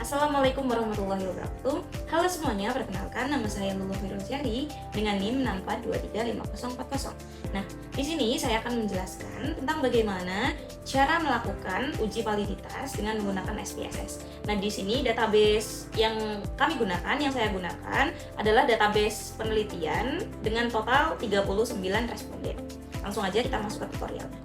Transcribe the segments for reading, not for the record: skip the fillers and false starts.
Assalamualaikum warahmatullahi wabarakatuh. Halo semuanya, perkenalkan nama saya Luluh Firuzari dengan NIM 64235040. Nah, di sini saya akan menjelaskan tentang bagaimana cara melakukan uji validitas dengan menggunakan SPSS. Nah, di sini database yang kami gunakan, yang saya gunakan adalah database penelitian dengan total 39 responden. Langsung aja kita masuk ke tutorialnya.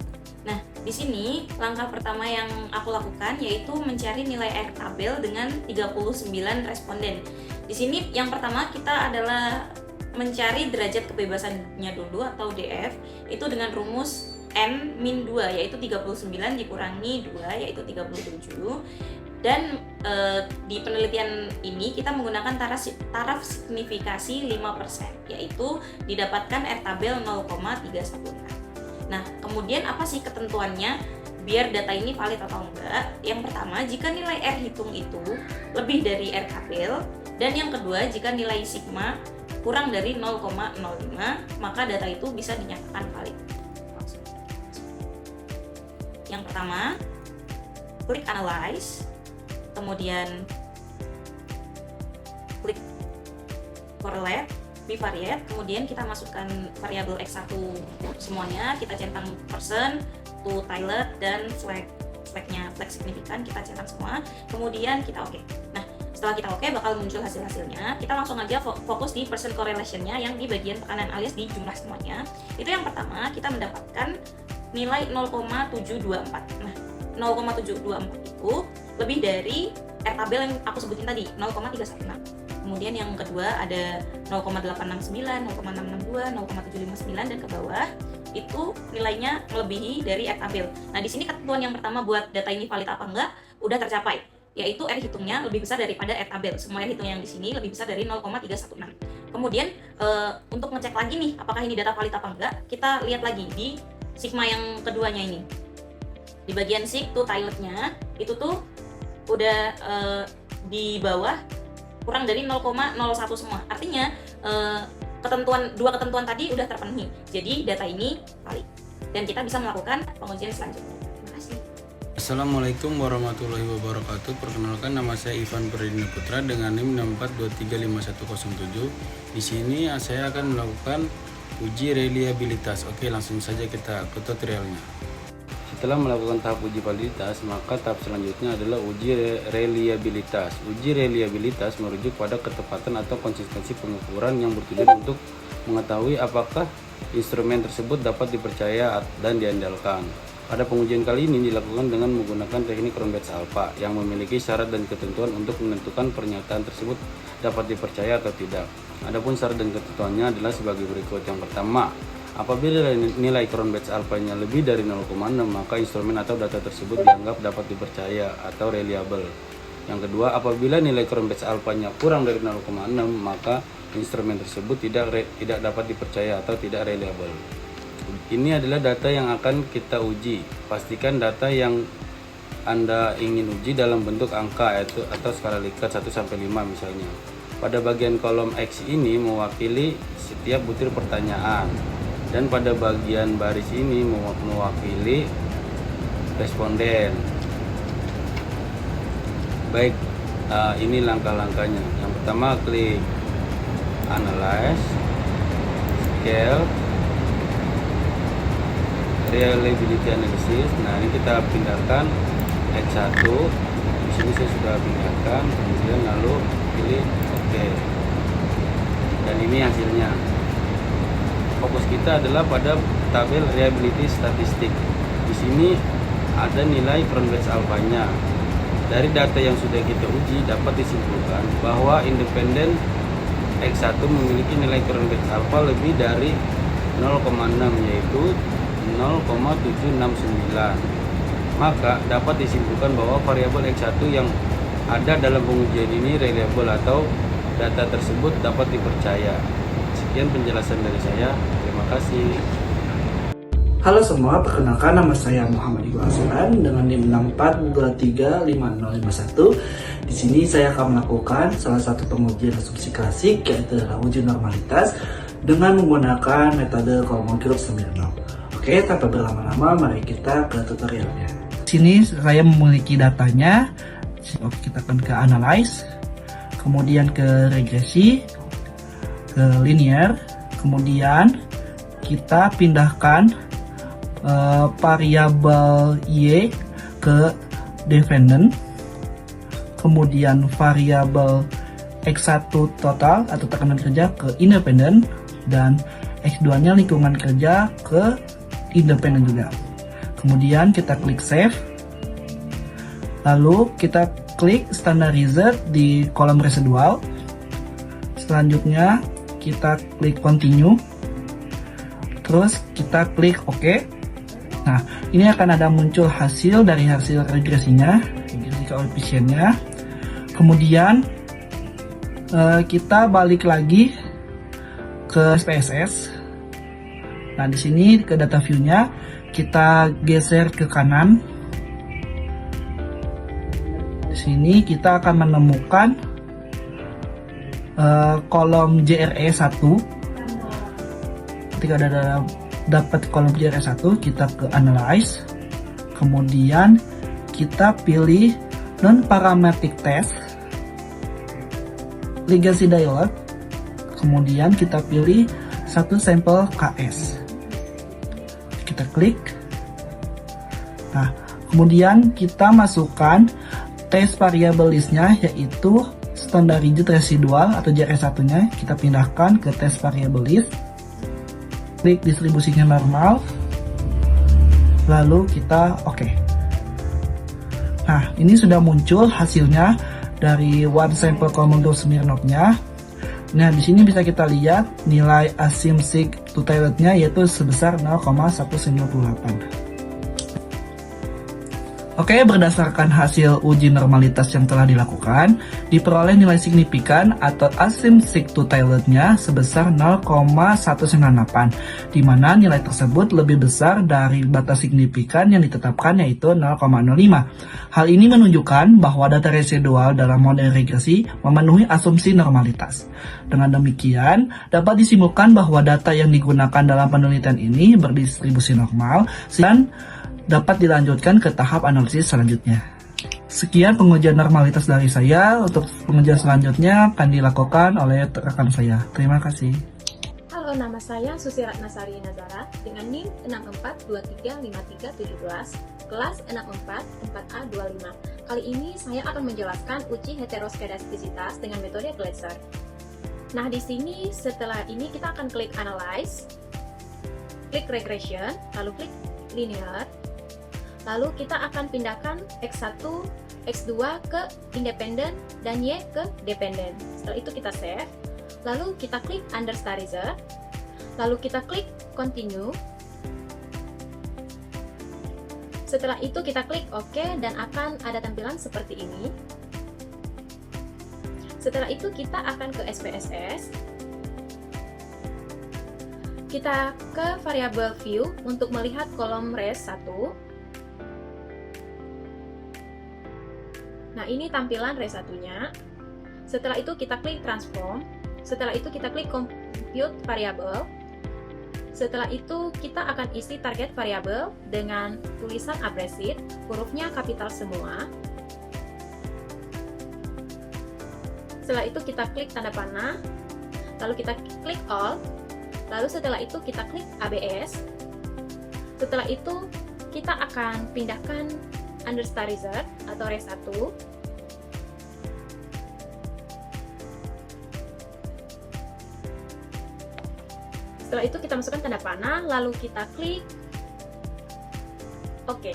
Nah, di sini langkah pertama yang aku lakukan yaitu mencari nilai R tabel dengan 39 responden. Di sini yang pertama kita adalah mencari derajat kebebasannya dulu atau DF, itu dengan rumus N-2 yaitu 39 dikurangi 2 yaitu 37. Dan di penelitian ini kita menggunakan taraf signifikasi 5%, yaitu didapatkan R tabel 0,316. Nah, kemudian apa sih ketentuannya biar data ini valid atau enggak? Yang pertama, jika nilai R hitung itu lebih dari R tabel, dan yang kedua, jika nilai sigma kurang dari 0,05, maka data itu bisa dinyatakan valid. Yang pertama, klik analyze, kemudian klik correlate, bivariate, kemudian kita masukkan variabel X1 semuanya, kita centang persen, to tilde, dan flagnya flag signifikan kita centang semua, kemudian kita oke. Nah, setelah kita oke bakal muncul hasilnya. Kita langsung aja fokus di percent correlation-nya yang di bagian tekanan alias di jumlah semuanya. Itu yang pertama, kita mendapatkan nilai 0,724. Nah, 0,724 itu lebih dari R tabel yang aku sebutin tadi, 0,316. Kemudian yang kedua ada 0,869, 0,662, 0,759, dan ke bawah itu nilainya melebihi dari R tabel. Nah, di sini ketentuan yang pertama buat data ini valid apa enggak udah tercapai, yaitu R hitungnya lebih besar daripada R tabel. Semua R hitung yang di sini lebih besar dari 0,316. Kemudian untuk ngecek lagi nih apakah ini data valid apa enggak, kita lihat lagi di sigma yang keduanya ini. Di bagian sig to tilde-nya itu tuh udah di bawah kurang dari 0,01 semua. Artinya dua ketentuan tadi udah terpenuhi. Jadi data ini valid dan kita bisa melakukan pengujian selanjutnya. Terima kasih. Assalamualaikum warahmatullahi wabarakatuh. Perkenalkan, nama saya Ivan Perdina Putra dengan NIM 64235107. Di sini saya akan melakukan uji reliabilitas. Oke, langsung saja kita ke tutorialnya. Setelah melakukan tahap uji validitas, maka tahap selanjutnya adalah uji reliabilitas. Uji reliabilitas merujuk pada ketepatan atau konsistensi pengukuran yang bertujuan untuk mengetahui apakah instrumen tersebut dapat dipercaya dan diandalkan. Pada pengujian kali ini dilakukan dengan menggunakan teknik Cronbach's alpha yang memiliki syarat dan ketentuan untuk menentukan pernyataan tersebut dapat dipercaya atau tidak. Adapun syarat dan ketentuannya adalah sebagai berikut. Yang pertama, apabila nilai Cronbach's alpha-nya lebih dari 0,6, maka instrumen atau data tersebut dianggap dapat dipercaya atau reliable. Yang kedua, apabila nilai Cronbach's alpha-nya kurang dari 0,6, maka instrumen tersebut tidak dapat dipercaya atau tidak reliable. Ini adalah data yang akan kita uji. Pastikan data yang Anda ingin uji dalam bentuk angka atau skala Likert 1-5 misalnya. Pada bagian kolom X ini mewakili setiap butir pertanyaan, dan pada bagian baris ini mewakili responden. Baik, ini langkah-langkahnya. Yang pertama, klik analyze, scale, reliability analysis. Nah, ini kita pindahkan X1. Di sini saya sudah pindahkan, kemudian lalu pilih OK. Dan ini hasilnya. Fokus kita adalah pada tabel reliability statistik. Di sini ada nilai Cronbach's alpha-nya. Dari data yang sudah kita uji dapat disimpulkan bahwa independen X1 memiliki nilai Cronbach's alpha lebih dari 0,6, yaitu 0,769. Maka dapat disimpulkan bahwa variabel X1 yang ada dalam pengujian ini reliable atau data tersebut dapat dipercaya. Sekian penjelasan dari saya. Terima kasih. Halo semua, perkenalkan nama saya Muhammad Iqbal Asuran dengan NIM 64235051. Di sini saya akan melakukan salah satu pengujian asumsi klasik, yaitu adalah uji normalitas dengan menggunakan metode Kolmogorov-Smirnov. Oke, tanpa berlama-lama, mari kita ke tutorialnya. Di sini saya memiliki datanya. Oke, kita akan ke analyze, kemudian ke regresi, ke linear, kemudian kita pindahkan variabel Y ke dependent, kemudian variabel X1 total atau tekanan kerja ke independent, dan X2 nya lingkungan kerja ke independent juga. Kemudian kita klik save, lalu kita klik standardizer di kolom residual. Selanjutnya kita klik continue, terus kita klik OK. Nah, ini akan ada muncul hasil dari hasil regresinya, regresi koefisiennya. Kemudian kita balik lagi ke SPSS. Nah, di sini ke data view-nya kita geser ke kanan. Di sini kita akan menemukan kolom JRE1. Ketika dapat kolom JRE1, kita ke analyze, kemudian kita pilih non-parametric test, legacy dialog, kemudian kita pilih satu sampel KS. Kita klik. Nah, kemudian kita masukkan test variable listnya, yaitu standardized residual atau JRE1-nya kita pindahkan ke test variable list. Klik distribusinya normal, lalu kita OK. Nah, ini sudah muncul hasilnya dari one sample Kolmogorov-Smirnov-nya. Nah, di sini bisa kita lihat nilai asymmetric to Taylor-nya yaitu sebesar 0,198. Oke, berdasarkan hasil uji normalitas yang telah dilakukan, diperoleh nilai signifikan atau asymmetric to Taylor-nya sebesar 0,198, di mana nilai tersebut lebih besar dari batas signifikan yang ditetapkan yaitu 0,05. Hal ini menunjukkan bahwa data residual dalam model regresi memenuhi asumsi normalitas. Dengan demikian, dapat disimpulkan bahwa data yang digunakan dalam penelitian ini berdistribusi normal dan dapat dilanjutkan ke tahap analisis selanjutnya. Sekian pengujian normalitas dari saya. Untuk pengujian selanjutnya akan dilakukan oleh rekan saya. Terima kasih. Halo, nama saya Susi Ratnasari Nazara dengan NIM 64235317, kelas 644A25. Kali ini saya akan menjelaskan uji heteroskedastisitas dengan metode Gleiser. Nah, di sini setelah ini kita akan klik Analyze, klik Regression, lalu klik Linear. Lalu kita akan pindahkan X1, X2 ke independent dan Y ke dependent. Setelah itu kita save. Lalu kita klik Under Standardizer. Lalu kita klik Continue. Setelah itu kita klik OK dan akan ada tampilan seperti ini. Setelah itu kita akan ke SPSS. Kita ke variable view untuk melihat kolom res 1. Nah, ini tampilan res 1-nya. Setelah itu kita klik transform. Setelah itu kita klik compute variable. Setelah itu kita akan isi target variable dengan tulisan abrasif, hurufnya kapital semua. Setelah itu kita klik tanda panah. Lalu kita klik all. Lalu setelah itu kita klik ABS. Setelah itu kita akan pindahkan Under Standardizer atau res 1. Setelah itu kita masukkan tanda panah, lalu kita klik OK.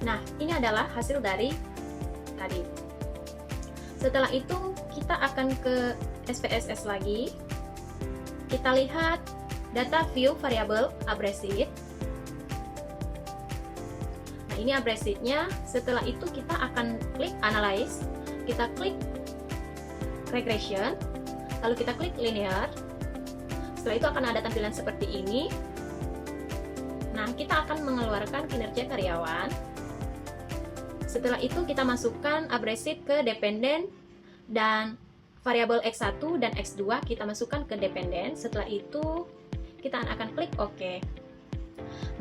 Nah, ini adalah hasil dari tadi. Setelah itu kita akan ke SPSS lagi. Kita lihat data view variable abrasif. Nah, ini abrasifnya. Setelah itu kita akan klik Analyze, kita klik Regression, lalu kita klik Linear. Setelah itu akan ada tampilan seperti ini. Nah, kita akan mengeluarkan kinerja karyawan. Setelah itu kita masukkan abrasif ke dependen, dan variabel X1 dan X2 kita masukkan ke dependen. Setelah itu kita akan klik OK.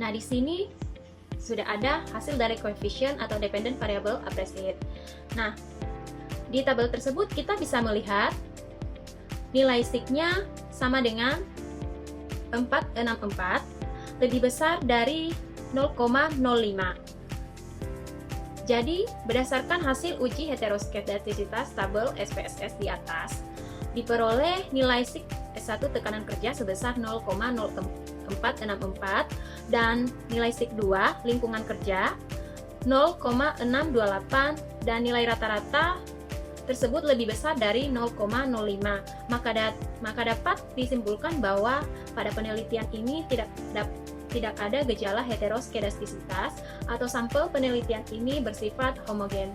Nah, di sini sudah ada hasil dari coefficient atau dependent variable abrasif. Nah, di tabel tersebut kita bisa melihat nilai sig-nya sama dengan 464, lebih besar dari 0,05. Jadi, berdasarkan hasil uji heteroskedastisitas tabel SPSS di atas, diperoleh nilai sig S1 tekanan kerja sebesar 0,0464 dan nilai sig 2 lingkungan kerja 0,628, dan nilai rata-rata tersebut lebih besar dari 0,05. Maka dapat disimpulkan bahwa pada penelitian ini tidak ada gejala heteroskedastisitas atau sampel penelitian ini bersifat homogen.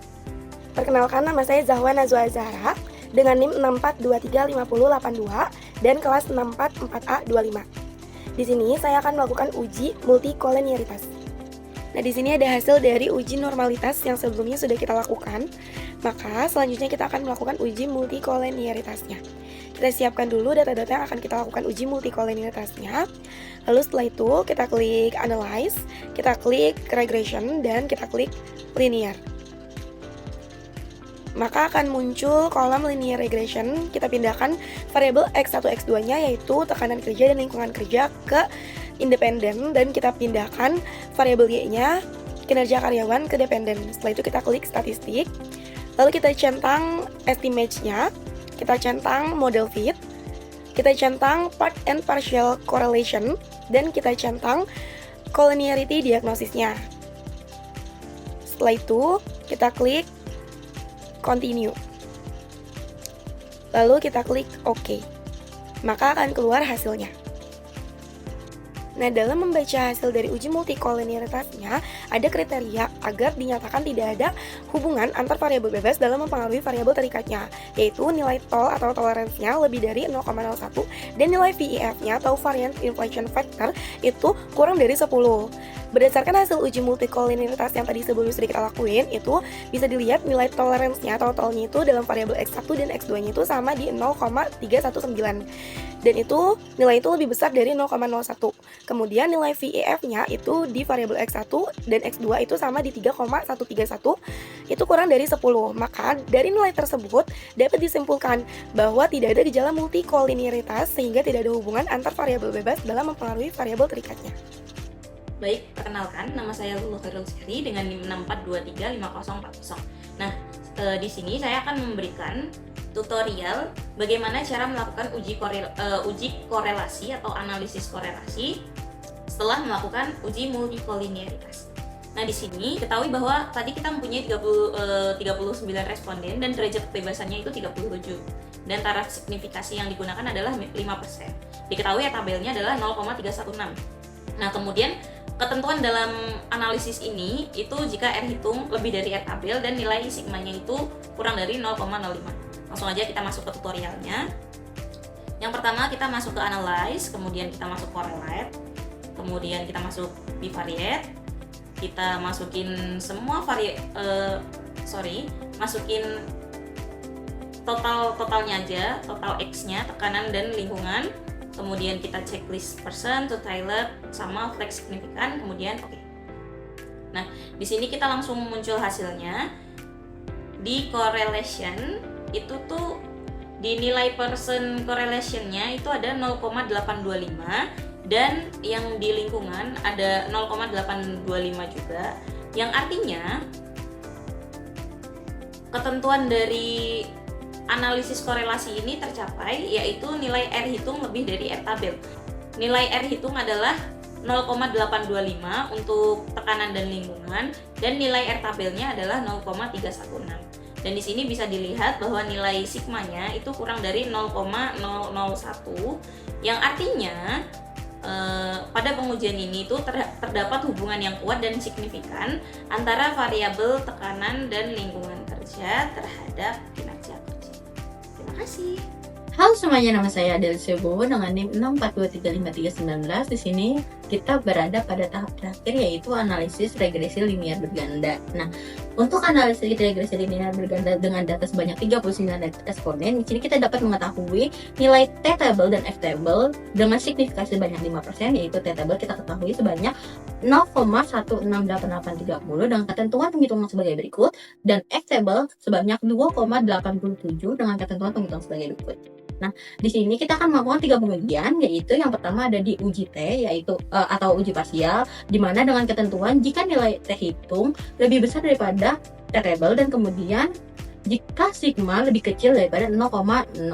Perkenalkan, nama saya Zahwa Nazwa Zahra dengan NIM 642350882 dan kelas 644A25. Di sini saya akan melakukan uji multikolenialitas. Nah, di sini ada hasil dari uji normalitas yang sebelumnya sudah kita lakukan. Maka selanjutnya kita akan melakukan uji multikolenialitasnya. Kita siapkan dulu data-data yang akan kita lakukan uji multikolenialitasnya. Lalu setelah itu kita klik Analyze, kita klik Regression, dan kita klik Linear. Maka akan muncul kolom Linear Regression. Kita pindahkan variabel X1, X2-nya yaitu tekanan kerja dan lingkungan kerja ke independen, dan kita pindahkan variabel Y-nya kinerja karyawan ke dependen. Setelah itu kita klik statistik, lalu kita centang estimate-nya, kita centang model fit, kita centang part and partial correlation, dan kita centang collinearity diagnosisnya. Setelah itu kita klik continue, lalu kita klik OK, maka akan keluar hasilnya. Nah, dalam membaca hasil dari uji multikolenialitasnya, ada kriteria agar dinyatakan tidak ada hubungan antar variabel bebas dalam mempengaruhi variabel terikatnya, yaitu nilai tol atau toleransinya lebih dari 0,01 dan nilai VIF-nya atau variance inflation factor itu kurang dari 10. Berdasarkan hasil uji multikolenialitas yang tadi sebelumnya sudah kita lakuin, itu bisa dilihat nilai toleransinya atau tolnya itu dalam variabel X1 dan X2-nya itu sama di 0,319. Dan itu nilai itu lebih besar dari 0,01. Kemudian nilai VIF-nya itu di variabel X1 dan X2 itu sama di 3,131, itu kurang dari 10. Maka dari nilai tersebut dapat disimpulkan bahwa tidak ada gejala multikolenialitas sehingga tidak ada hubungan antar variabel bebas dalam mempengaruhi variabel terikatnya. Baik, perkenalkan, nama saya Lulu Khairul Sehri dengan NIM 642350440. Nah, di sini saya akan memberikan tutorial bagaimana cara melakukan uji korelasi atau analisis korelasi setelah melakukan uji multikolenialitas. Nah, di sini ketahui bahwa tadi kita mempunyai 39 responden dan derajat kebebasannya itu 37. Dan taraf signifikasi yang digunakan adalah 5%. Diketahui ya tabelnya adalah 0,316. Nah, kemudian ketentuan dalam analisis ini itu jika R hitung lebih dari R tabel dan nilai sigmanya itu kurang dari 0,05. Langsung aja kita masuk ke tutorialnya. Yang pertama kita masuk ke Analyze, kemudian kita masuk Correlate, kemudian kita masuk Bivariate, kita masukin semua masukin totalnya aja, total X-nya, tekanan dan lingkungan. Kemudian kita checklist person, totaled, sama flex signifikan, kemudian oke. Nah, di sini kita langsung muncul hasilnya. Di correlation itu tuh di nilai person correlation-nya itu ada 0,825 dan yang di lingkungan ada 0,825 juga, yang artinya ketentuan dari analisis korelasi ini tercapai, yaitu nilai R hitung lebih dari R tabel. Nilai R hitung adalah 0,825 untuk tekanan dan lingkungan, dan nilai R tabelnya adalah 0,316. Dan di sini bisa dilihat bahwa nilai sigmanya itu kurang dari 0,001, yang artinya pada pengujian ini tuh terdapat hubungan yang kuat dan signifikan antara variabel tekanan dan lingkungan kerja terhadap kinerja kerja. Terima kasih. Halo semuanya, nama saya Adel Sebo dengan NIM 642353319. Di sini kita berada pada tahap terakhir, yaitu analisis regresi linear berganda. Nah, untuk analisis regresi linear berganda dengan data sebanyak 39 responden, di sini kita dapat mengetahui nilai T-table dan F-table dengan signifikasi sebanyak 5%, yaitu T-table kita ketahui sebanyak 0,168830 dengan ketentuan penghitungan sebagai berikut, dan F-table sebanyak 2,87 dengan ketentuan penghitungan sebagai berikut. Nah, di sini kita akan melakukan 3 pengujian, yaitu yang pertama ada di uji T, yaitu atau uji parsial, di mana dengan ketentuan jika nilai T hitung lebih besar daripada T-table, dan kemudian jika sigma lebih kecil daripada 0,05,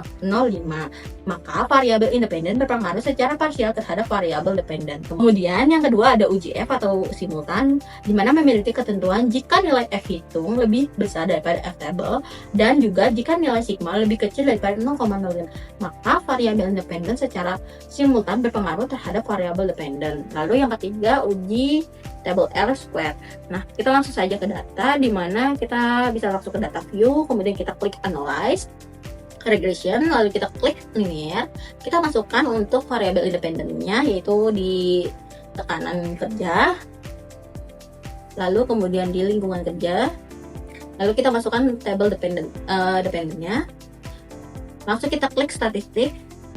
maka variabel independen berpengaruh secara parsial terhadap variabel dependen. Kemudian yang kedua ada uji F atau simultan, di mana memiliki ketentuan jika nilai F hitung lebih besar daripada F-table, dan juga jika nilai sigma lebih kecil daripada 0,05, maka variabel independen secara simultan berpengaruh terhadap variabel dependen. Lalu yang ketiga uji table R-square. Nah, kita langsung saja ke data, di mana kita bisa langsung ke data view, kemudian kita klik analyze, regression, lalu kita klik linear. Kita masukkan untuk variabel independennya, yaitu di tekanan kerja, lalu kemudian di lingkungan kerja, lalu kita masukkan table dependennya. Langsung kita klik statistik.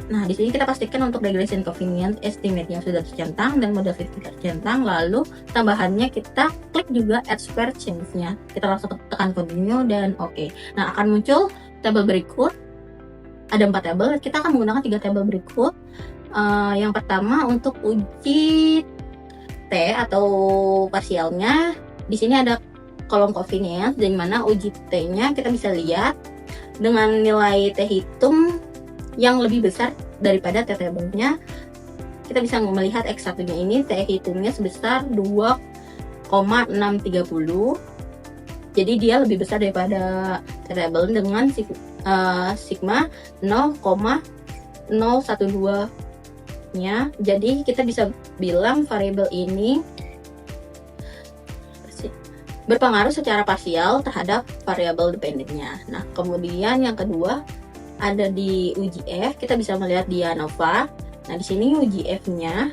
Nah, di sini kita pastikan untuk regression coefficient estimate-nya sudah tercentang dan model fit tercentang. Lalu tambahannya kita klik juga add square change-nya. Kita langsung tekan continue dan oke. Nah, akan muncul tabel berikut. Ada 4 tabel. Kita akan menggunakan 3 tabel berikut. Yang pertama untuk uji T atau parsialnya. Di sini ada kolom coefficient, di mana uji T-nya kita bisa lihat dengan nilai T hitung yang lebih besar daripada T-table-nya. Kita bisa melihat X1-nya ini T hitungnya sebesar 2,630. Jadi dia lebih besar daripada T-table dengan sigma 0,012-nya. Jadi kita bisa bilang variabel ini berpengaruh secara parsial terhadap variabel dependennya. Nah, kemudian yang kedua ada di uji F, kita bisa melihat di ANOVA. Nah, di sini uji F-nya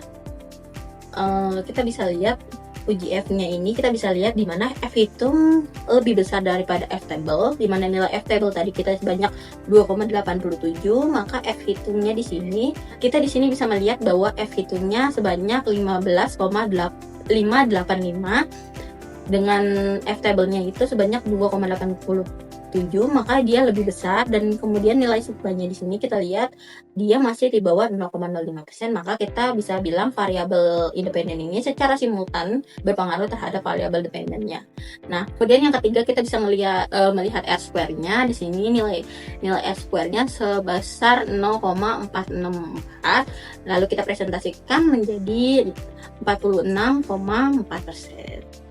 kita bisa lihat uji F-nya ini kita bisa lihat di mana F hitung lebih besar daripada F-table, di mana nilai F-table tadi kita sebanyak 2,87, maka F hitungnya di sini kita di sini bisa melihat bahwa F hitungnya sebanyak 15,585 dengan F-table-nya itu sebanyak 2,87, maka dia lebih besar. Dan kemudian nilai sigma-nya di sini kita lihat dia masih di bawah 0,05%, maka kita bisa bilang variabel independen ini secara simultan berpengaruh terhadap variabel dependennya. Nah, kemudian yang ketiga kita bisa melihat R-square-nya. Di sini nilai R-square-nya sebesar 0,464, lalu kita presentasikan menjadi 46,4%.